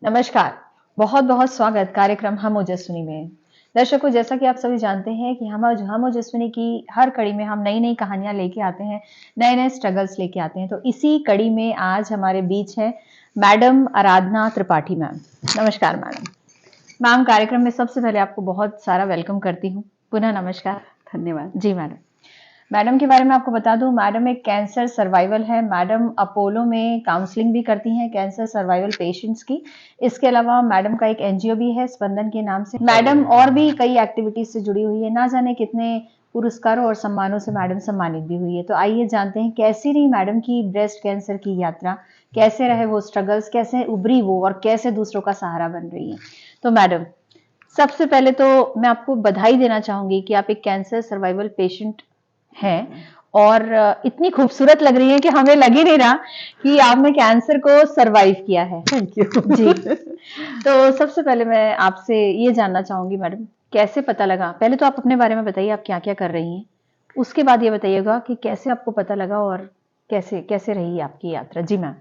नमस्कार। बहुत बहुत स्वागत कार्यक्रम हम ओजस्विनी में। दर्शकों, जैसा कि आप सभी जानते हैं कि हम ओजस्विनी की हर कड़ी में हम नई नई कहानियां लेके आते हैं, नए नए स्ट्रगल्स लेके आते हैं। तो इसी कड़ी में आज हमारे बीच है मैडम आराधना त्रिपाठी मैम। नमस्कार मैडम। मैम, कार्यक्रम में सबसे पहले आपको बहुत सारा वेलकम करती हूँ। पुनः नमस्कार। धन्यवाद जी मैडम। मैडम के बारे में आपको बता दूं, मैडम एक कैंसर सर्वाइवल है। मैडम अपोलो में काउंसलिंग भी करती हैं कैंसर सर्वाइवल पेशेंट्स की। इसके अलावा मैडम का एक एनजीओ भी है स्पंदन के नाम से। मैडम और भी कई एक्टिविटीज से जुड़ी हुई है, ना जाने कितने पुरस्कारों और सम्मानों से मैडम सम्मानित भी हुई है। तो आइए जानते हैं कैसी रही मैडम की ब्रेस्ट कैंसर की यात्रा, कैसे रहे वो स्ट्रगल्स, कैसे उभरी वो और कैसे दूसरों का सहारा बन रही है। तो मैडम, सबसे पहले तो मैं आपको बधाई देना चाहूंगी कि आप एक कैंसर सर्वाइवल पेशेंट हैं और इतनी खूबसूरत लग रही है कि हमें लग ही नहीं रहा कि आपने कैंसर को सरवाइव किया है। थैंक यू जी। तो सबसे पहले मैं आपसे ये जानना चाहूंगी मैडम, कैसे पता लगा? पहले तो आप अपने बारे में बताइए, आप क्या क्या कर रही हैं। उसके बाद ये बताइएगा कि कैसे आपको पता लगा और कैसे कैसे रही आपकी यात्रा। जी मैम।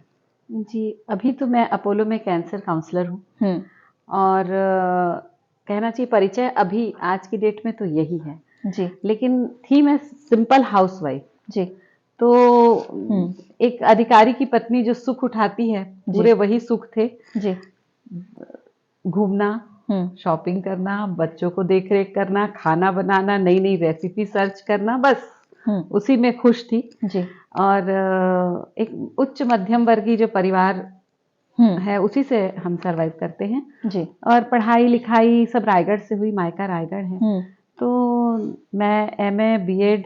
जी, अभी तो मैं अपोलो में कैंसर काउंसलर हूँ और कहना चाहिए परिचय अभी आज की डेट में तो यही है जी। लेकिन थी मैं सिंपल हाउसवाइफ। जी। तो एक अधिकारी की पत्नी जो सुख उठाती है पूरे वही सुख थे। जी। घूमना, शॉपिंग करना, बच्चों को देख रेख करना, खाना बनाना, नई नई रेसिपी सर्च करना, बस उसी में खुश थी। जी। और एक उच्च मध्यम वर्गीय जो परिवार है उसी से हम सरवाइव करते हैं। जी। और पढ़ाई लिखाई सब रायगढ़ से हुई, मायका रायगढ़ है। तो मैं एमए बीएड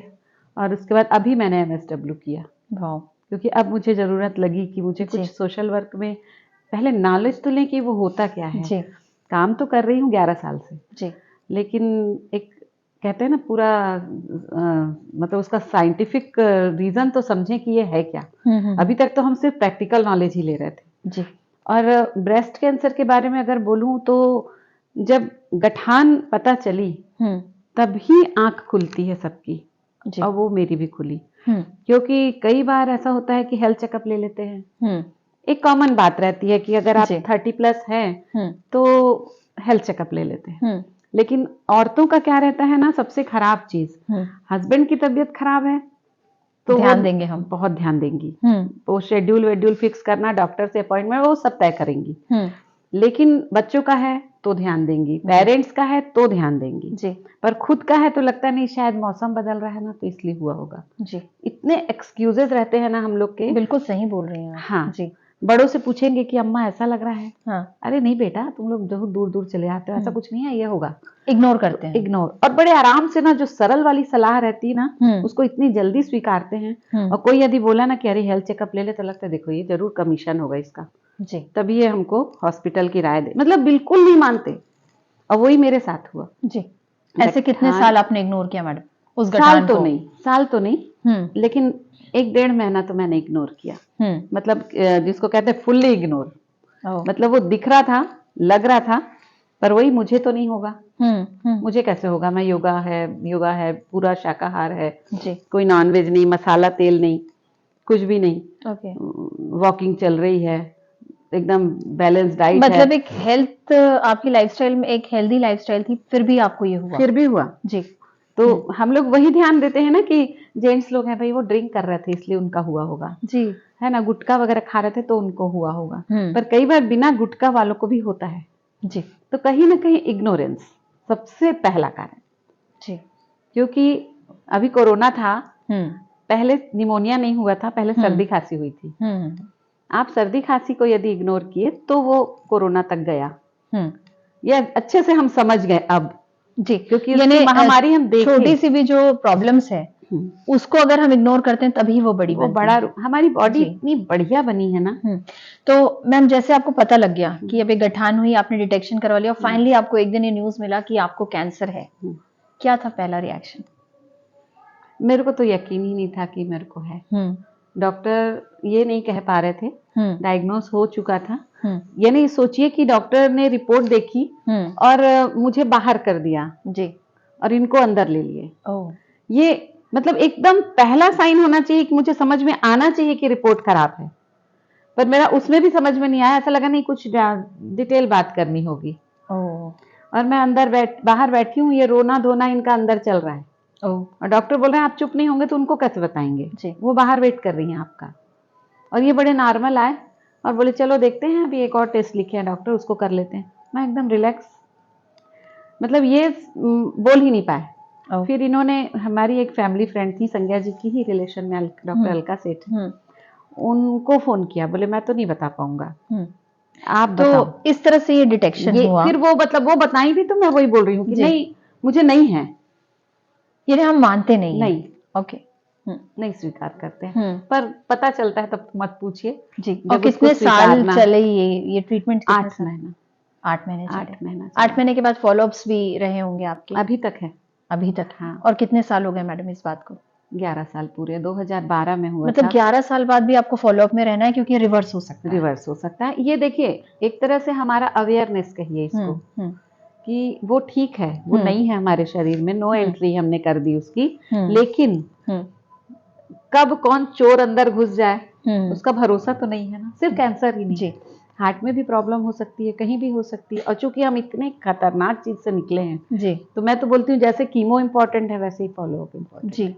और उसके बाद अभी मैंने एमएसडब्ल्यू किया, क्योंकि अब मुझे ज़रूरत लगी कि मुझे कुछ सोशल वर्क में पहले नॉलेज तो लें कि वो होता क्या है। जी। काम तो कर रही हूँ 11 साल से। जी। लेकिन एक कहते हैं ना पूरा मतलब उसका साइंटिफिक रीज़न तो समझें कि ये है क्या। अभी तक तो हम सिर्फ प्रैक्टिकल नॉलेज ही ले रहे थे। जी। और ब्रेस्ट कैंसर के बारे में अगर बोलूं तो जब गठान पता चली तभी आंख खुलती है सबकी, और वो मेरी भी खुली। क्योंकि कई बार ऐसा होता है कि हेल्थ चेकअप ले लेते हैं। एक कॉमन बात रहती है कि अगर आप 30+ हैं तो हेल्थ चेकअप ले लेते हैं। लेकिन औरतों का क्या रहता है ना, सबसे खराब चीज, हस्बैंड की तबीयत खराब है तो ध्यान देंगे, हम बहुत ध्यान देंगी। वो शेड्यूल वेड्यूल फिक्स करना, डॉक्टर से अपॉइंटमेंट, वो सब तय करेंगी। लेकिन बच्चों का है तो ध्यान देंगी, पेरेंट्स का है तो ध्यान देंगी जी। पर खुद का है तो लगता नहीं, शायद मौसम बदल रहा है ना तो इसलिए हुआ होगा जी। इतने एक्सक्यूजेस रहते हैं ना हम लोग के। बिल्कुल सही बोल रही हैं। हाँ जी। बड़ों से पूछेंगे कि अम्मा ऐसा लग रहा है। हाँ। अरे नहीं बेटा, तुम लोग बहुत दूर दूर चले आते हो, ऐसा कुछ नहीं है, ये होगा। इग्नोर करते हैं, इग्नोर। और बड़े आराम से ना, जो सरल वाली सलाह रहती है ना उसको इतनी जल्दी स्वीकारते हैं। और कोई यदि बोला ना कि अरे हेल्थ चेकअप ले ले, तो लगता है देखो ये जरूर कमीशन होगा इसका जी, तभी ये हमको हॉस्पिटल की राय दे, मतलब बिल्कुल नहीं मानते। और वही मेरे साथ हुआ जी। ऐसे कितने साल आपने इग्नोर किया मैडम उस गठान को? साल तो नहीं, लेकिन 1-1.5 महीना तो मैंने इग्नोर किया। मतलब जिसको कहते हैं फुल्ली इग्नोर। मतलब वो दिख रहा था, लग रहा था, पर वही मुझे तो नहीं होगा। मुझे कैसे होगा? मैं योगा है, पूरा शाकाहार है जी। कोई नॉनवेज नहीं, मसाला तेल नहीं, कुछ भी नहीं। वॉकिंग चल रही है, एकदम बैलेंस डाइट है। मतलब एक हेल्थ, आपकी लाइफस्टाइल में एक हेल्दी लाइफस्टाइल थी, फिर भी आपको ये हुआ? फिर भी हुआ जी। तो हम लोग वही ध्यान देते हैं ना कि जेंट्स लोग हैं भाई, वो ड्रिंक कर रहे थे इसलिए उनका हुआ होगा जी, है ना, गुटखा वगैरह खा रहे थे तो उनको हुआ होगा। पर कई बार बिना गुटखा वालों को भी होता है जी। तो कहीं ना कहीं इग्नोरेंस सबसे पहला कारण जी। क्योंकि अभी कोरोना था, पहले निमोनिया नहीं हुआ था, पहले सर्दी खांसी हुई थी। आप सर्दी खांसी को यदि इग्नोर किए तो वो कोरोना तक गया। ये अच्छे से हम समझ गए अब जी, क्योंकि यानी महामारी हम देखे। छोटी सी भी जो प्रॉब्लम्स है उसको अगर हम इग्नोर करते हैं तभी वो बड़ी बनती है। हमारी बॉडी इतनी बढ़िया बनी है ना। तो मैम, जैसे आपको पता लग गया कि अभी गठान हुई, आपने डिटेक्शन करवा लिया और फाइनली आपको एक दिन ये न्यूज मिला कि आपको कैंसर है, क्या था पहला रिएक्शन? मेरे को तो यकीन ही नहीं था कि मेरे को है। डॉक्टर ये नहीं कह पा रहे थे, डायग्नोस हो चुका था। यानी सोचिए कि डॉक्टर ने रिपोर्ट देखी और मुझे बाहर कर दिया जी, और इनको अंदर ले लिए। ये मतलब एकदम पहला साइन होना चाहिए कि मुझे समझ में आना चाहिए कि रिपोर्ट खराब है। पर मेरा उसमें भी समझ में नहीं आया, ऐसा लगा नहीं कुछ डिटेल बात करनी होगी। और मैं बाहर बैठी हूँ, ये रोना धोना इनका अंदर चल रहा है। और डॉक्टर बोल रहे हैं आप चुप नहीं होंगे तो उनको कैसे बताएंगे जी। वो बाहर वेट कर रही हैं आपका। और ये बड़े नॉर्मल आए और बोले चलो देखते हैं, अभी एक और टेस्ट लिखे हैं डॉक्टर, उसको कर लेते हैं। मैं एकदम रिलैक्स, मतलब ये बोल ही नहीं पाए। फिर इन्होंने, हमारी एक फैमिली फ्रेंड थी, संज्ञा जी की ही रिलेशन में, डॉक्टर अलका सेठ, उनको फोन किया, बोले मैं तो नहीं बता पाऊंगा, आप बताओ। तो इस तरह से ये डिटेक्शन हुआ। फिर वो मतलब वो बताई भी, तो मैं वही बोल रही हूँ कि नहीं, मुझे नहीं है, ये हम मानते नहीं। ओके, नहीं स्वीकार करते हैं। पर पता चलता है तब मत पूछिए जी। और कितने साल चले ये ट्रीटमेंट? 8 महीना। 8 महीने के बाद फॉलोअप्स भी रहे होंगे आपके? अभी तक है। अभी तक, हाँ। और कितने साल हो गए मैडम इस बात को? 11 साल पूरे, 2012 में हुआ। मतलब 11 साल बाद भी आपको फॉलोअप में रहना है, क्योंकि रिवर्स हो सकता है। रिवर्स हो सकता है। ये देखिए एक तरह से हमारा अवेयरनेस कहिए इसको, कि वो ठीक है, वो नहीं है हमारे शरीर में, नो एंट्री हमने कर दी उसकी, लेकिन कब कौन चोर अंदर घुस जाए उसका भरोसा तो नहीं है ना। सिर्फ कैंसर ही नहीं, हार्ट में भी प्रॉब्लम हो सकती है, कहीं भी हो सकती है। और चूंकि हम इतने खतरनाक चीज से निकले हैं जी, तो मैं तो बोलती हूँ जैसे कीमो इम्पोर्टेंट है वैसे ही फॉलोअप इम्पोर्टेंट जी।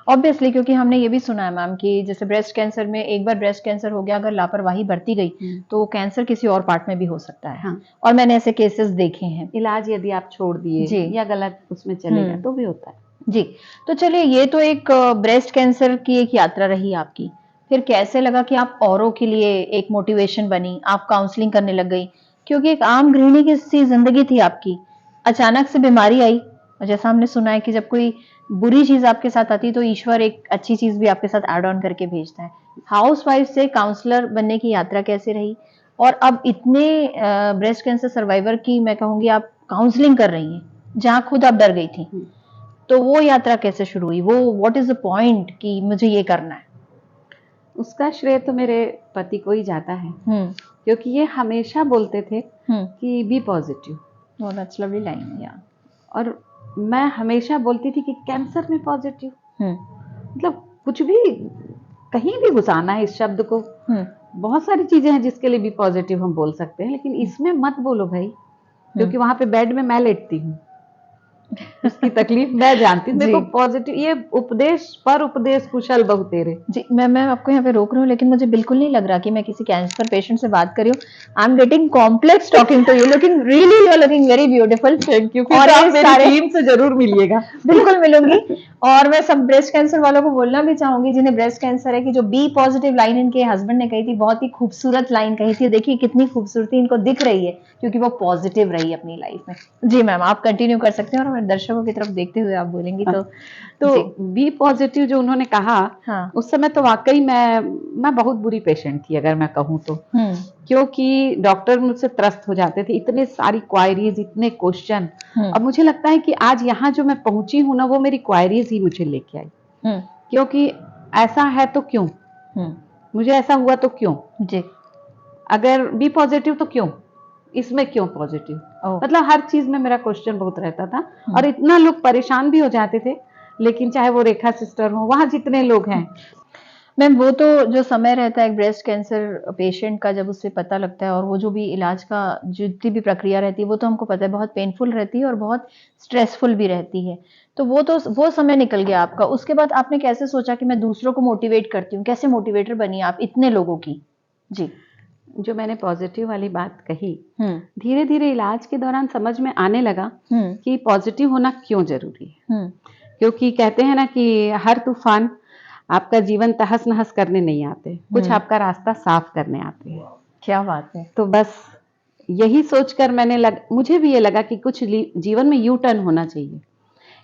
ऑब्वियसली, क्योंकि हमने ये भी सुना है मैम कि जैसे ब्रेस्ट कैंसर में एक बार ब्रेस्ट कैंसर हो गया, अगर लापरवाही बरती गई तो कैंसर किसी और पार्ट में भी हो सकता है। हाँ। और मैंने ऐसे केसेस देखे हैं। इलाज यदि आप छोड़ दिए या गलत उसमें चले गए तो भी होता है जी। तो चलिए, ये तो एक ब्रेस्ट कैंसर की एक यात्रा रही आपकी। फिर कैसे लगा कि आप औरों के लिए एक मोटिवेशन बनी, आप काउंसलिंग करने लग गई? क्योंकि एक आम गृहिणी की सी जिंदगी थी आपकी, अचानक से बीमारी आई, और जैसा हमने सुना है कि जब कोई बुरी चीज आपके साथ आती तो ईश्वर एक अच्छी चीज भी आपके साथ एड ऑन करके भेजता है। हाउसवाइफ से काउंसलर बनने की यात्रा कैसे रही? और अब इतने ब्रेस्ट कैंसर सर्वाइवर की मैं कहूंगी आप काउंसलिंग कर रही हैं, जहां खुद आप डर गई थी, तो वो यात्रा कैसे शुरू हुई? वो व्हाट इज द पॉइंट कि मुझे ये करना है? उसका श्रेय तो मेरे पति को ही जाता है, क्योंकि ये हमेशा बोलते थे कि be positive. That's lovely line. या और मैं हमेशा बोलती थी कि कैंसर में पॉजिटिव, मतलब कुछ भी कहीं भी घुसाना है इस शब्द को। बहुत सारी चीजें हैं जिसके लिए भी पॉजिटिव हम बोल सकते हैं, लेकिन इसमें मत बोलो भाई, क्योंकि वहां पे बेड में मैं लेटती हूँ, उसकी तकलीफ मैं जानती हूँ। देखो पॉजिटिव, ये उपदेश पर उपदेश कुशल बहु तेरे जी। मैं आपको यहाँ पे रोक रही हूँ, लेकिन मुझे बिल्कुल नहीं लग रहा कि मैं किसी कैंसर पेशेंट से बात कर रही हूँ। I am getting complex talking to you, looking really, you are looking very beautiful. Thank you. और आप मेरी टीम से जरूर मिलिएगा। बिल्कुल मिलूंगी। और मैं सब ब्रेस्ट कैंसर वालों को बोलना भी चाहूंगी जिन्हें ब्रेस्ट कैंसर है, कि जो बी पॉजिटिव लाइन इनके हस्बैंड ने कही थी, बहुत ही खूबसूरत लाइन कही थी। देखिए कितनी खूबसूरती इनको दिख रही है, क्योंकि वो पॉजिटिव रही अपनी लाइफ में। जी मैम, आप कंटिन्यू कर सकते हैं, और हमारे दर्शकों की तरफ देखते हुए आप बोलेंगी तो बी पॉजिटिव जो उन्होंने कहा, हाँ। उस समय तो वाकई मैं बहुत बुरी पेशेंट थी अगर मैं कहूँ तो, क्योंकि डॉक्टर मुझसे त्रस्त हो जाते थे, इतने सारी क्वायरीज, इतने क्वेश्चन। अब मुझे लगता है कि आज यहाँ जो मैं पहुंची हूँ ना, वो मेरी क्वायरीज ही मुझे लेके आई, क्योंकि ऐसा है तो क्यों, मुझे ऐसा हुआ तो क्यों जी, अगर बी पॉजिटिव तो क्यों, इसमें क्यों पॉजिटिव, मतलब हर चीज में मेरा क्वेश्चन बहुत रहता था। और इतना लोग परेशान भी हो जाते थे, लेकिन चाहे वो रेखा सिस्टर हो, वहां जितने लोग हैं मैम, वो तो जो समय रहता है एक ब्रेस्ट कैंसर पेशेंट का, जब उससे पता लगता है, और वो जो भी इलाज का जितनी भी प्रक्रिया रहती है, वो तो हमको पता है बहुत पेनफुल रहती है और बहुत स्ट्रेसफुल भी रहती है। तो वो समय निकल गया आपका। उसके बाद आपने कैसे सोचा कि मैं दूसरों को मोटिवेट करती हूँ? कैसे मोटिवेटर बनी आप इतने लोगों की? जी। जो मैंने पॉजिटिव वाली बात कही, धीरे धीरे इलाज के दौरान समझ में आने लगा कि पॉजिटिव होना क्यों जरूरी है। क्योंकि कहते हैं ना कि हर तूफान आपका जीवन तहस नहस करने नहीं आते, कुछ आपका रास्ता साफ करने आते हैं। क्या बात है। तो बस यही सोचकर मुझे भी ये लगा कि कुछ जीवन में यू टर्न होना चाहिए।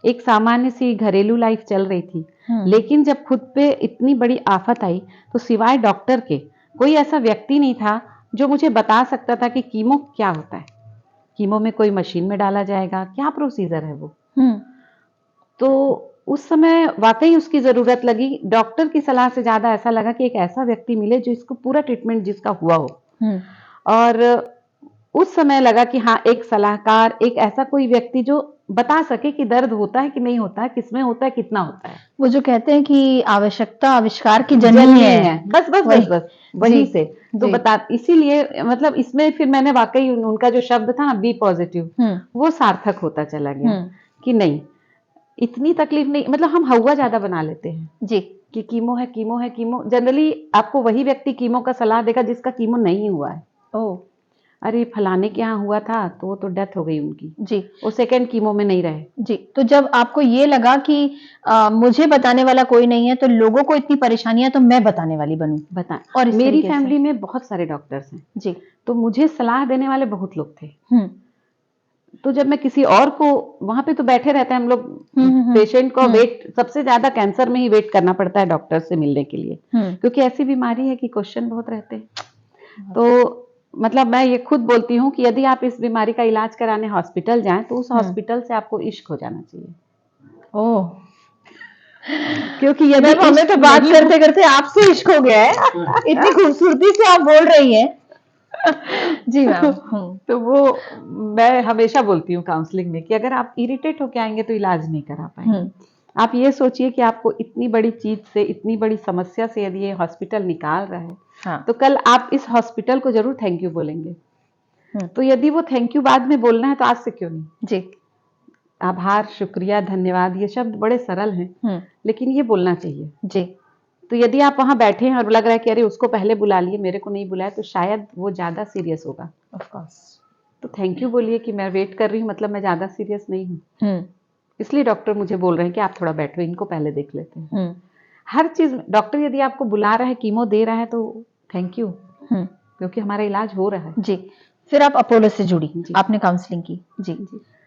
एक सामान्य सी घरेलू लाइफ चल रही थी, लेकिन जब खुद पे इतनी बड़ी आफत आई, तो सिवाय डॉक्टर के कोई ऐसा व्यक्ति नहीं था जो मुझे बता सकता था कि कीमो क्या होता है, कीमो में कोई मशीन में डाला जाएगा, क्या प्रोसीजर है वो। तो उस समय वाकई उसकी जरूरत लगी। डॉक्टर की सलाह से ज्यादा ऐसा लगा कि एक ऐसा व्यक्ति मिले जो इसको पूरा ट्रीटमेंट जिसका हुआ हो। और उस समय लगा कि हाँ, एक सलाहकार, एक ऐसा कोई व्यक्ति जो बता सके कि दर्द होता है कि नहीं होता है, किसमें होता है, कितना होता है। वो जो कहते हैं कि आवश्यकता आविष्कार की जननी है। बस बस वही। बस बस वही से तो जी। बता, इसीलिए मतलब इसमें फिर मैंने वाकई उनका जो शब्द था ना, बी पॉजिटिव, वो सार्थक होता चला गया कि नहीं, इतनी तकलीफ नहीं, मतलब हम हवा ज्यादा बना लेते हैं जी कि कीमो है, कीमो है, कीमो। जनरली आपको वही व्यक्ति कीमो का सलाह देगा जिसका कीमो नहीं हुआ है। ओह, अरे फलाने के यहाँ हुआ था तो वो तो डेथ हो गई उनकी, जी, वो सेकेंड कीमो में नहीं रहे। जी। तो जब आपको ये लगा कि मुझे बताने वाला कोई नहीं है, तो लोगों को इतनी परेशानियां, तो मैं बताने वाली बनूं। बता, और इस मेरी तरीके से फैमिली में बहुत सारे डॉक्टर्स हैं जी। तो मुझे सलाह देने वाले बहुत लोग थे। हम्म तो जब मैं किसी और को, वहां पे तो बैठे रहते हैं हम लोग, पेशेंट को वेट, सबसे ज्यादा कैंसर में ही वेट करना पड़ता है डॉक्टर से मिलने के लिए, क्योंकि ऐसी बीमारी है कि क्वेश्चन बहुत रहते हैं। तो मतलब मैं ये खुद बोलती हूँ कि यदि आप इस बीमारी का इलाज कराने हॉस्पिटल जाएं तो उस हॉस्पिटल से आपको इश्क हो जाना चाहिए। ओह, क्योंकि यदि हमें तो बात करते करते आपसे इश्क हो गया है। इतनी खूबसूरती से आप बोल रही हैं। जी मैम। तो वो मैं हमेशा बोलती हूँ काउंसलिंग में कि अगर आप इरिटेट होके आएंगे तो इलाज नहीं करा पाएंगे। आप ये सोचिए कि आपको इतनी बड़ी चीज से, इतनी बड़ी समस्या से यदि ये हॉस्पिटल निकाल रहा है, हाँ, तो कल आप इस हॉस्पिटल को जरूर थैंक यू बोलेंगे। तो यदि वो थैंक यू बाद में बोलना है तो आज से क्यों नहीं। जी। आभार, शुक्रिया, धन्यवाद, ये शब्द बड़े सरल हैं, लेकिन ये बोलना चाहिए। जी। तो यदि आप वहां बैठे हैं और लग रहा है कि अरे उसको पहले बुला लिए, मेरे को नहीं बुलाया, तो शायद वो ज्यादा सीरियस होगा। Of course. तो थैंक यू बोलिए कि मैं वेट कर रही हूँ, मतलब मैं ज्यादा सीरियस नहीं हूँ, इसलिए डॉक्टर मुझे बोल रहे हैं कि आप थोड़ा बैठो, इनको पहले देख लेते हैं। हर चीज डॉक्टर यदि आपको बुला रहा है, कीमो दे रहा है, तो थैंक यू, क्योंकि हमारा इलाज हो रहा है। जी। फिर आप अपोलो से जुड़ी, आपने काउंसलिंग की। जी।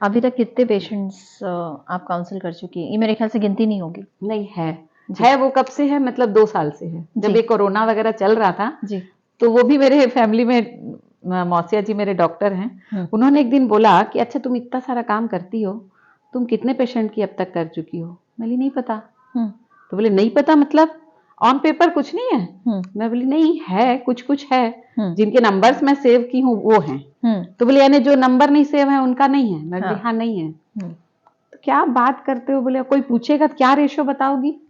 अभी तक कितने पेशेंट्स आप काउंसिल कर चुकी हैं? ये मेरे ख्याल से गिनती नहीं होगी। नहीं है वो कब से है, मतलब 2 साल से है। जब ये कोरोना वगैरह चल रहा था जी, तो वो भी मेरे फैमिली में मौसिया जी मेरे डॉक्टर हैं, उन्होंने एक दिन बोला कि अच्छा तुम इतना सारा काम करती हो, तुम कितने पेशेंट की अब तक कर चुकी हो? मैं बोली नहीं पता। तो बोले नहीं पता मतलब ऑन पेपर कुछ नहीं है? मैं बोली नहीं है, कुछ कुछ है, जिनके नंबर्स मैं सेव की हूँ वो हैं। तो बोले यानी जो नंबर नहीं सेव है उनका नहीं है? मैं बोली हाँ नहीं है। तो क्या बात करते हो? बोले कोई पूछेगा क्या रेशो बताओगी?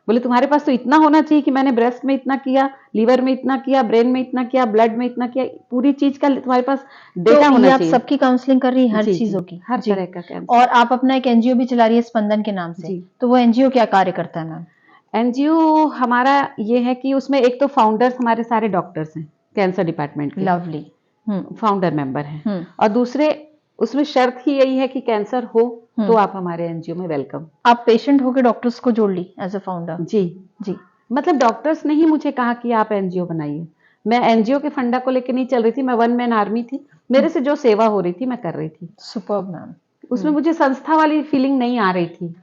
बोले तुम्हारे पास तो इतना होना चाहिए कि मैंने ब्रेस्ट में इतना किया, लीवर में इतना किया, ब्रेन में इतना किया, ब्लड में इतना किया, पूरी चीज का तुम्हारे पास डेटा होना चाहिए। आप सबकी काउंसलिंग कर रही है, हर चीजों की, हर तरह का कैंसर। और आप अपना एक एनजीओ भी चला रही है स्पंदन के नाम से, तो वो एनजीओ क्या कार्य करता है मैम? एनजीओ हमारा ये है कि उसमें एक तो फाउंडर्स हमारे सारे डॉक्टर्स हैं कैंसर डिपार्टमेंट के, लवली, फाउंडर मेंबर हैं, और दूसरे उसमें शर्त ही यही है कि कैंसर हो तो आप हमारे एनजीओ में वेलकम। आप पेशेंट होकर डॉक्टर्स को जोड़ ली एज अ फाउंडर? जी जी, मतलब डॉक्टर्स ने ही मुझे कहा कि आप एनजीओ बनाइए। मैं एनजीओ के फंडा को लेकर नहीं चल रही थी, मैं वन मैन आर्मी थी, मेरे से जो सेवा हो रही थी मैं कर रही थी। Superb ma'am. उसमें मुझे संस्था वाली फीलिंग नहीं आ रही थी।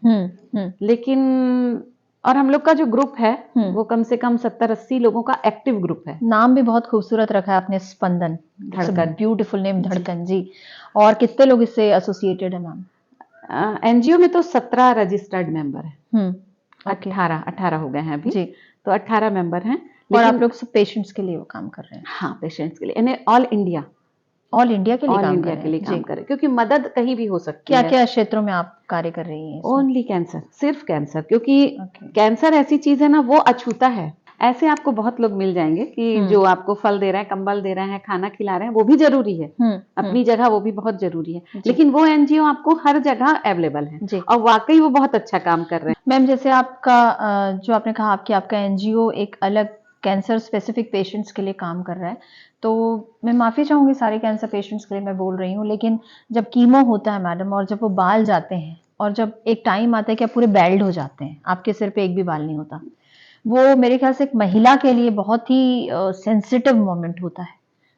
लेकिन और हम लोग का जो ग्रुप है वो कम से कम 70-80 लोगों का एक्टिव ग्रुप है। नाम भी बहुत खूबसूरत रखा है आपने, स्पंदन, धड़कन, ब्यूटीफुल नेम, धड़कन जी। और कितने लोग इससे एसोसिएटेड है मैम? एनजीओ में तो 17 रजिस्टर्ड मेंबर है। 18 हो गए हैं अभी जी। तो 18 मेंबर हैं। और आप लोग सब पेशेंट्स के लिए वो काम कर रहे हैं? हाँ, पेशेंट्स के लिए, यानी ऑल इंडिया के लिए काम कर रहे हैं, क्योंकि मदद कहीं भी हो सकती है। क्या क्षेत्रों में आप कार्य कर रही हैं? ओनली कैंसर, सिर्फ कैंसर, क्योंकि कैंसर ऐसी चीज है ना, वो अछूता है। ऐसे आपको बहुत लोग मिल जाएंगे कि जो आपको फल दे रहे हैं, कंबल दे रहे हैं, खाना खिला रहे हैं, वो भी जरूरी है अपनी जगह, वो भी बहुत जरूरी है, लेकिन वो एनजीओ आपको हर जगह अवेलेबल है और वाकई वो बहुत अच्छा काम कर रहे हैं। मैम, जैसे आपका जो आपने कहा कि आपका एनजीओ एक अलग कैंसर स्पेसिफिक पेशेंट्स के लिए काम कर रहा है, तो मैं माफ़ी चाहूँगी सारे कैंसर पेशेंट्स के लिए मैं बोल रही हूँ, लेकिन जब कीमो होता है मैडम, और जब वो बाल जाते हैं, और जब एक टाइम आता है कि आप पूरे बेल्ड हो जाते हैं, आपके सिर पे एक भी बाल नहीं होता, वो मेरे ख्याल से एक महिला के लिए बहुत ही सेंसिटिव मोमेंट होता है।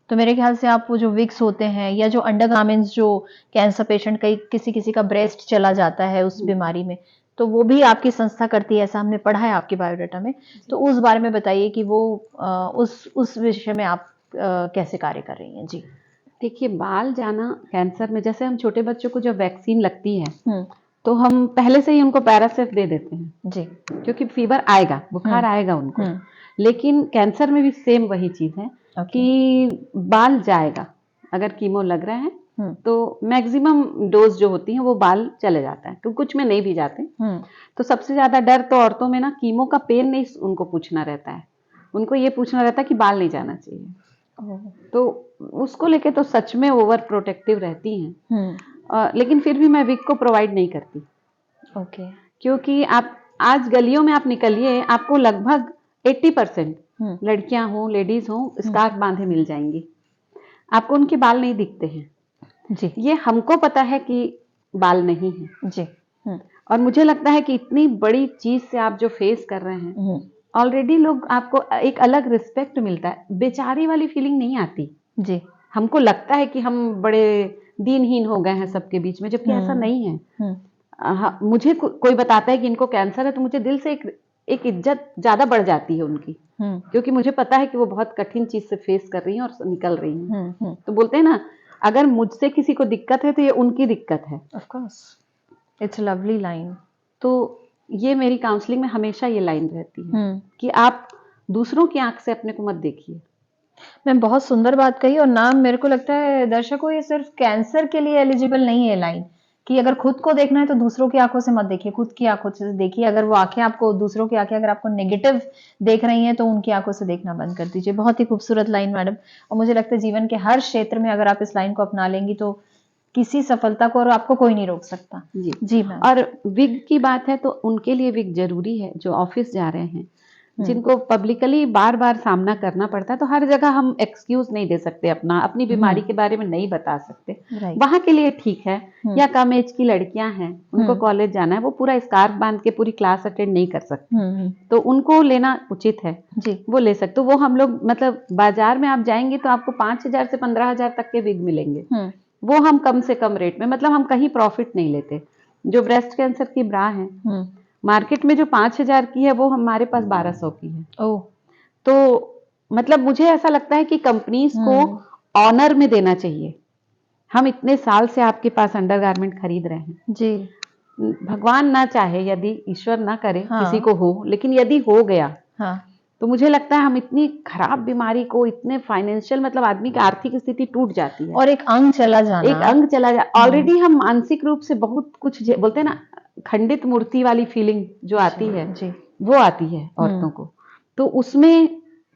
तो मेरे ख्याल से आप वो जो विक्स होते हैं, या जो अंडरगारमेंट्स जो कैंसर पेशेंट किसी का ब्रेस्ट चला जाता है उस बीमारी में, तो वो भी आपकी संस्था करती है, ऐसा हमने पढ़ा है आपके बायोडाटा में। तो उस बारे में बताइए कि वो उस विषय में आप कैसे कार्य कर रही हैं? जी। देखिए, बाल जाना कैंसर में, जैसे हम छोटे बच्चों को जब वैक्सीन लगती है तो हम पहले से ही उनको पैरासिट दे देते हैं जी, क्योंकि फीवर आएगा, बुखार आएगा उनको। लेकिन कैंसर में भी सेम वही चीज है कि बाल जाएगा, अगर कीमो लग रहा है तो मैक्सिमम डोज जो होती है वो बाल चले जाता है, क्योंकि कुछ में नहीं भी जाते। तो सबसे ज्यादा डर तो औरतों में ना कीमो का पेन नहीं उनको पूछना रहता है, उनको ये पूछना रहता है कि बाल नहीं जाना चाहिए। तो उसको लेके तो सच में ओवर प्रोटेक्टिव रहती हैं। लेकिन फिर भी मैं विग को प्रोवाइड नहीं करती। ओके। क्योंकि आप आज गलियों में आप निकलिए, आपको लगभग 80% लड़कियां हो, लेडीज हो, स्कार्फ बांधे मिल जाएंगी, आपको उनके बाल नहीं दिखते हैं जी। ये हमको पता है कि बाल नहीं है जी। और मुझे लगता है कि इतनी बड़ी चीज से आप जो फेस कर रहे हैं, ऑलरेडी लोग आपको एक अलग रिस्पेक्ट मिलता है, बेचारी वाली फीलिंग नहीं आती जी। हमको लगता है कि हम बड़े दीनहीन हो गए हैं सबके बीच में, जबकि ऐसा नहीं है। मुझे कोई बताता है कि इनको कैंसर है तो मुझे दिल से एक इज्जत ज्यादा बढ़ जाती है उनकी, क्योंकि मुझे पता है कि वो बहुत कठिन चीज से फेस कर रही हैं और निकल रही हैं। तो बोलते हैं ना, अगर मुझसे किसी को दिक्कत है तो ये उनकी दिक्कत है। Of course, it's a lovely line. तो ये मेरी काउंसलिंग में हमेशा ये लाइन रहती है कि आप दूसरों की आंख से अपने को मत देखिए। मैम बहुत सुंदर बात कही, और नाम मेरे को लगता है दर्शकों ये सिर्फ कैंसर के लिए एलिजिबल नहीं है लाइन, कि अगर खुद को देखना है तो दूसरों की आंखों से मत देखिए, खुद की आंखों से देखिए। अगर वो आंखें आपको, दूसरों की आंखें अगर आपको नेगेटिव देख रही हैं तो उनकी आंखों से देखना बंद कर दीजिए। बहुत ही खूबसूरत लाइन मैडम, और मुझे लगता है जीवन के हर क्षेत्र में अगर आप इस लाइन को अपना लेंगी तो किसी सफलता को और आपको कोई नहीं रोक सकता। जी मैम। और विग की बात है तो उनके लिए विग जरूरी है जो ऑफिस जा रहे हैं, जिनको पब्लिकली बार बार सामना करना पड़ता है। तो हर जगह हम एक्सक्यूज नहीं दे सकते, अपनी बीमारी के बारे में नहीं बता सकते। वहां के लिए ठीक है, या कम एज की लड़कियां हैं, उनको कॉलेज जाना है, वो पूरा स्कार्फ बांध के पूरी क्लास अटेंड नहीं कर सकते, तो उनको लेना उचित है जी। वो ले सकते। तो वो हम लोग मतलब बाजार में आप जाएंगे तो आपको 5,000 से 15,000 तक के विग मिलेंगे, वो हम कम से कम रेट में, मतलब हम कहीं प्रॉफिट नहीं लेते। जो ब्रेस्ट कैंसर की ब्रा है मार्केट में जो 5,000 की है वो हमारे पास 1,200 की है। तो मतलब मुझे ऐसा लगता है कि कंपनीज को ऑनर में देना चाहिए। हम इतने साल से आपके पास अंडरगारमेंट खरीद रहे हैं जी, भगवान ना चाहे, यदि ईश्वर ना करे किसी को हो, लेकिन यदि हो गया तो मुझे लगता है हम इतनी खराब बीमारी को, इतने फाइनेंशियल, मतलब आदमी की आर्थिक स्थिति टूट जाती है और एक अंग चला जाना, ऑलरेडी हम मानसिक रूप से बहुत कुछ, बोलते हैं ना खंडित मूर्ति वाली फीलिंग जो आती है जी, वो आती है औरतों को। तो उसमें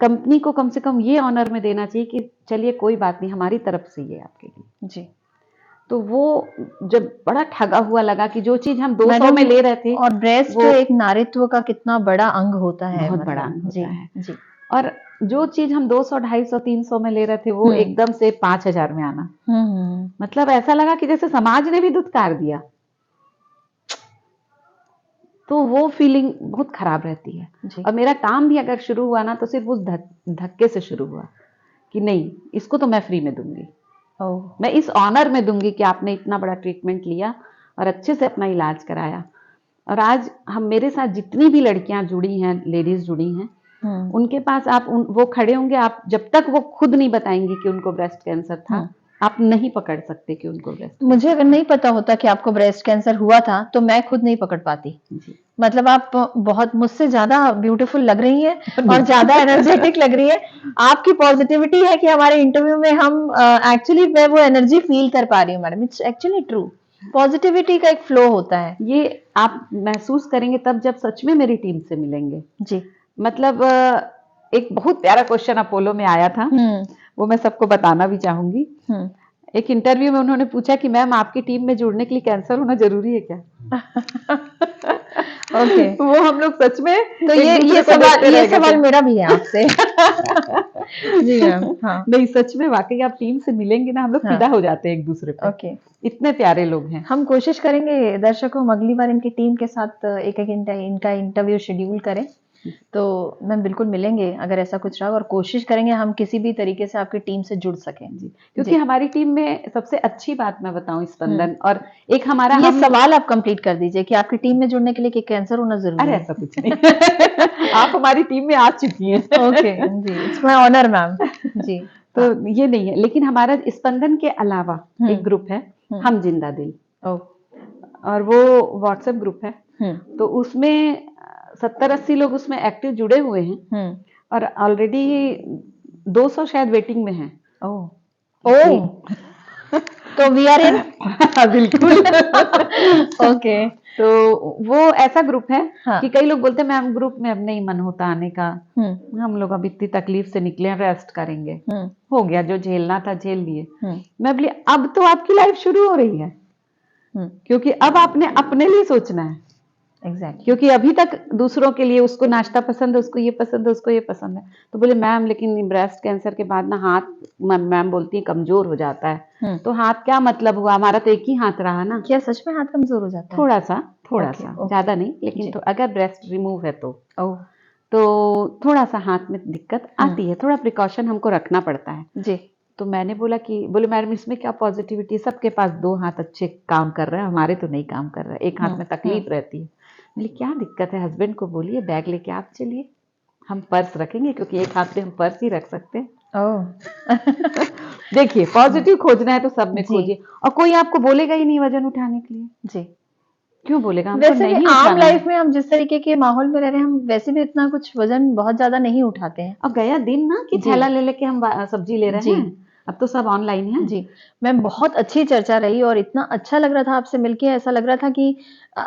कंपनी को कम से कम ये ऑनर में देना चाहिए कि चलिए कोई बात नहीं, हमारी तरफ से ये आपके लिए जी। तो वो जब बड़ा ठगा हुआ लगा कि जो चीज हम 200 में ले रहे थे, और ब्रेस्ट एक नारित्व का कितना बड़ा अंग होता है, बहुत बड़ा अंग होता है जी। और जो चीज हम 200, 250, 300 में ले रहे थे वो एकदम से 5,000 में आना, मतलब ऐसा लगा कि जैसे समाज ने भी दुत्कार दिया। तो वो फीलिंग बहुत खराब रहती है जी। और मेरा काम भी अगर शुरू हुआ ना तो सिर्फ उस धक्के से शुरू हुआ कि नहीं, इसको तो मैं फ्री में दूंगी, मैं इस ऑनर में दूंगी कि आपने इतना बड़ा ट्रीटमेंट लिया और अच्छे से अपना इलाज कराया। और आज हम, मेरे साथ जितनी भी लड़कियां जुड़ी हैं, लेडीज जुड़ी हैं, उनके पास आप वो खड़े होंगे, आप जब तक वो खुद नहीं बताएंगी कि उनको ब्रेस्ट कैंसर था, आप नहीं पकड़ सकते कि उनको ब्रेस्ट। मुझे अगर नहीं पता होता कि आपको ब्रेस्ट कैंसर हुआ था तो मैं खुद नहीं पकड़ पाती जी। मतलब आप बहुत मुझसे ज्यादा ब्यूटीफुल लग रही हैं और ज्यादा एनर्जेटिक लग रही है। आपकी पॉजिटिविटी है कि हमारे इंटरव्यू में हम एक्चुअली मैं वो एनर्जी फील कर पा रही हूँ madam. It's actually true, positivity का एक फ्लो होता है, ये आप महसूस करेंगे तब जब सच में मेरी टीम से मिलेंगे जी। मतलब एक बहुत प्यारा क्वेश्चन अपोलो में आया था, वो मैं सबको बताना भी चाहूंगी। एक इंटरव्यू में उन्होंने पूछा कि मैम आपकी टीम में जुड़ने के लिए कैंसर होना जरूरी है क्या? ओके वो हम लोग सच में, तो ये सवाल मेरा भी है आपसे। जी मैम। हाँ। नहीं सच में, वाकई आप टीम से मिलेंगे ना, हम लोग फिदा हो जाते हैं एक दूसरे पे। ओके, इतने प्यारे लोग हैं। हम कोशिश करेंगे दर्शकों, हम अगली बार इनकी टीम के साथ एक इनका इंटरव्यू शेड्यूल करें, तो मैम बिल्कुल मिलेंगे अगर ऐसा कुछ रहा, और कोशिश करेंगे हम किसी भी तरीके से आपकी टीम से जुड़ सकें जी। क्योंकि हमारी टीम में सबसे अच्छी बात मैं बताऊं स्पंदन, और एक हमारा ये सवाल आप कंप्लीट कर दीजिए कि आपकी टीम में जुड़ने के लिए कि कैंसर होना जरूरी है? ऐसा कुछ नहीं। आप हमारी टीम में आ चुकी हैं। ओके जी, इट्स माय ऑनर मैम जी। तो ये नहीं है, लेकिन हमारा स्पंदन के अलावा एक ग्रुप है, हम जिंदा दिल, और वो व्हाट्सएप ग्रुप है। तो उसमें 70-80 लोग उसमें एक्टिव जुड़े हुए हैं, और ऑलरेडी 200 शायद वेटिंग में हैं। ओह तो वी आर इन बिल्कुल। ओके तो वो ऐसा ग्रुप है हाँ कि कई लोग बोलते हैं मैम ग्रुप में अब नहीं मन होता आने का, हम लोग अब इतनी तकलीफ से निकले हैं, रेस्ट करेंगे, हो गया जो झेलना था झेल लिए। मैं बोली अब तो आपकी लाइफ शुरू हो रही है, क्योंकि अब आपने अपने लिए सोचना है। एग्जैक्टली क्योंकि अभी तक दूसरों के लिए, उसको नाश्ता पसंद है, उसको ये पसंद है, उसको ये पसंद है, तो बोले मैम लेकिन ब्रेस्ट कैंसर के बाद ना हाथ, मैम बोलती है कमजोर हो जाता है। तो हाथ क्या मतलब हुआ, हमारा तो एक ही हाथ रहा ना। क्या सच में हाथ कमजोर हो जाता है? थोड़ा सा ज्यादा नहीं, लेकिन तो अगर ब्रेस्ट रिमूव है तो थोड़ा सा हाथ में दिक्कत आती है, थोड़ा प्रिकॉशन हमको रखना पड़ता है जी। तो मैंने बोला कि बोले मैडम इसमें क्या पॉजिटिविटी, सबके पास 2 हाथ अच्छे काम कर रहे हैं, हमारे तो नहीं काम कर रहा है, एक हाथ में तकलीफ रहती है। बोले क्या दिक्कत है, हस्बैंड को बोलिए बैग लेके आप चलिए, हम पर्स रखेंगे, क्योंकि एक हाथ पे हम पर्स ही रख सकते हैं। देखिए पॉजिटिव खोजना है तो सब में खोजिए, और कोई आपको बोलेगा ही नहीं वजन उठाने के लिए जी, क्यों बोलेगा? हमको वैसे नहीं भी आम लाइफ में हम जिस तरीके के माहौल में रह रहे हैं, हम वैसे भी इतना कुछ वजन बहुत ज्यादा नहीं उठाते हैं। अब गया दिन ना कि थैला ले लेके हम सब्जी ले रहे हैं, अब तो सब ऑनलाइन है जी। मैम बहुत अच्छी चर्चा रही और इतना अच्छा लग रहा था आपसे मिलके, ऐसा लग रहा था कि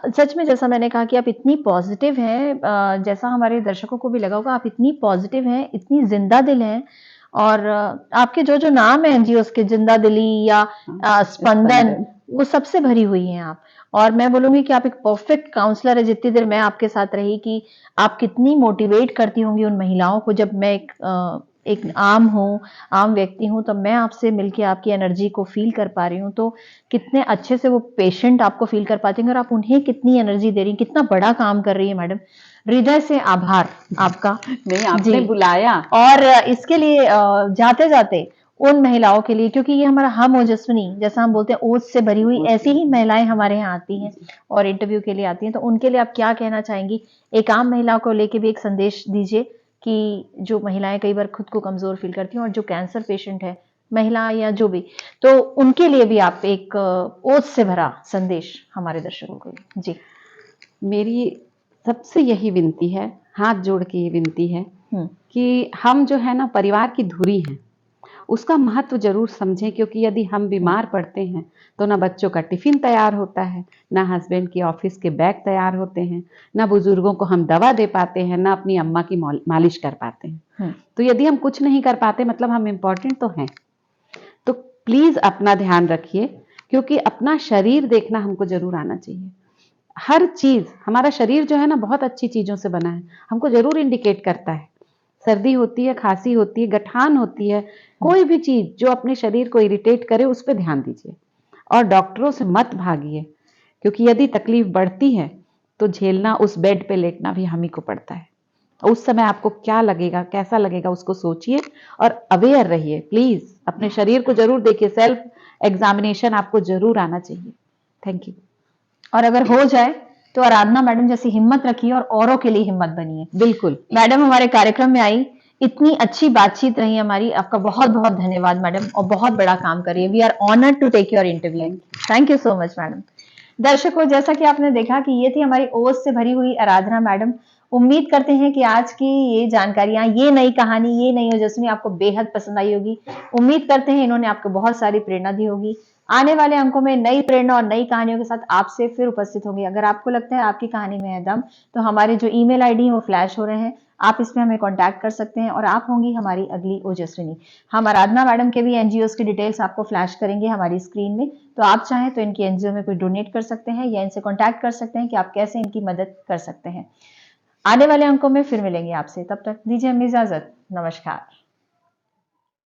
सच में जैसा मैंने कहा कि आप इतनी पॉजिटिव हैं, जैसा हमारे दर्शकों को भी लगा होगा, आप इतनी पॉजिटिव हैं, इतनी जिंदा दिल हैं, और आपके जो जो नाम है एनजीओ के, जिंदा दिली या स्पंदन, वो सबसे भरी हुई हैं आप। और मैं बोलूंगी कि आप एक परफेक्ट काउंसलर है, जितनी देर मैं आपके साथ रही, कि आप कितनी मोटिवेट करती होंगी उन महिलाओं को। जब मैं एक आम व्यक्ति हूँ, तब मैं आपसे मिलके आपकी एनर्जी को फील कर पा रही हूँ, तो कितने अच्छे से वो पेशेंट आपको फील कर पाते हैं, और आप उन्हें कितनी एनर्जी दे रही हैं, कितना बड़ा काम कर रही है मैडम। हृदय से आभार आपका। नहीं आपने बुलाया, और इसके लिए जाते जाते उन महिलाओं के लिए, क्योंकि ये हमारा हम ओजस्विनी, जैसा हम बोलते हैं ओज से भरी हुई, ऐसी ही महिलाएं हमारे यहाँ आती हैं और इंटरव्यू के लिए आती हैं, तो उनके लिए आप क्या कहना चाहेंगी? एक आम महिला को लेके भी एक संदेश दीजिए कि जो महिलाएं कई बार खुद को कमजोर फील करती हैं, और जो कैंसर पेशेंट है, महिला या जो भी, तो उनके लिए भी आप एक ओज से भरा संदेश हमारे दर्शकों को। जी, मेरी सबसे यही विनती है, हाथ जोड़ के ये विनती है कि हम जो है ना परिवार की धुरी हैं, उसका महत्व जरूर समझें, क्योंकि यदि हम बीमार पड़ते हैं तो ना बच्चों का टिफिन तैयार होता है, ना हस्बैंड के ऑफिस के बैग तैयार होते हैं, ना बुजुर्गों को हम दवा दे पाते हैं, ना अपनी अम्मा की मालिश कर पाते हैं। तो यदि हम कुछ नहीं कर पाते, मतलब हम इम्पोर्टेंट तो हैं। तो प्लीज अपना ध्यान रखिए, क्योंकि अपना शरीर देखना हमको जरूर आना चाहिए। हर चीज, हमारा शरीर जो है ना बहुत अच्छी चीजों से बना है, हमको जरूर इंडिकेट करता है। सर्दी होती है, खांसी होती है, गठान होती है, कोई भी चीज जो अपने शरीर को इरिटेट करे उस पर ध्यान दीजिए, और डॉक्टरों से मत भागिए, क्योंकि यदि तकलीफ बढ़ती है तो झेलना, उस बेड पे लेटना भी हम ही को पड़ता है। उस समय आपको क्या लगेगा, कैसा लगेगा, उसको सोचिए और अवेयर रहिए। प्लीज अपने शरीर को जरूर देखिए, सेल्फ एग्जामिनेशन आपको जरूर आना चाहिए। Thank you. और अगर हो जाए तो आराधना मैडम जैसी हिम्मत रखिए और औरों के लिए हिम्मत बनिए। बिल्कुल मैडम हमारे कार्यक्रम में आई, इतनी अच्छी बातचीत रही हमारी, आपका बहुत बहुत धन्यवाद मैडम, और बहुत बड़ा काम करिए। We are honoured to take your interview. Thank you so much madam. दर्शकों, जैसा कि आपने देखा कि ये थी हमारी ओज से भरी हुई आराधना मैडम। उम्मीद करते हैं कि आज की ये जानकारियां, ये नई कहानी, ये नई ओजस्विनी आपको बेहद पसंद आई होगी। उम्मीद करते हैं इन्होंने आपको बहुत सारी प्रेरणा दी होगी। आने वाले अंकों में नई प्रेरणा और नई कहानियों के साथ आपसे फिर उपस्थित होंगी। अगर आपको लगता है आपकी कहानी में है दम, तो हमारे जो ईमेल आईडी है वो फ्लैश हो रहे हैं, आप इसमें हमें कांटेक्ट कर सकते हैं, और आप होंगी हमारी अगली ओजस्विनी। हम आराधना मैडम के भी एनजीओस की डिटेल्स आपको फ्लैश करेंगे हमारी स्क्रीन में, तो आप चाहें तो इनकी एनजीओ में कोई डोनेट कर सकते हैं, या इनसे कांटेक्ट कर सकते हैं कि आप कैसे इनकी मदद कर सकते हैं। आने वाले अंकों में फिर मिलेंगे आपसे, तब तक दीजिए हमें इजाजत। नमस्कार।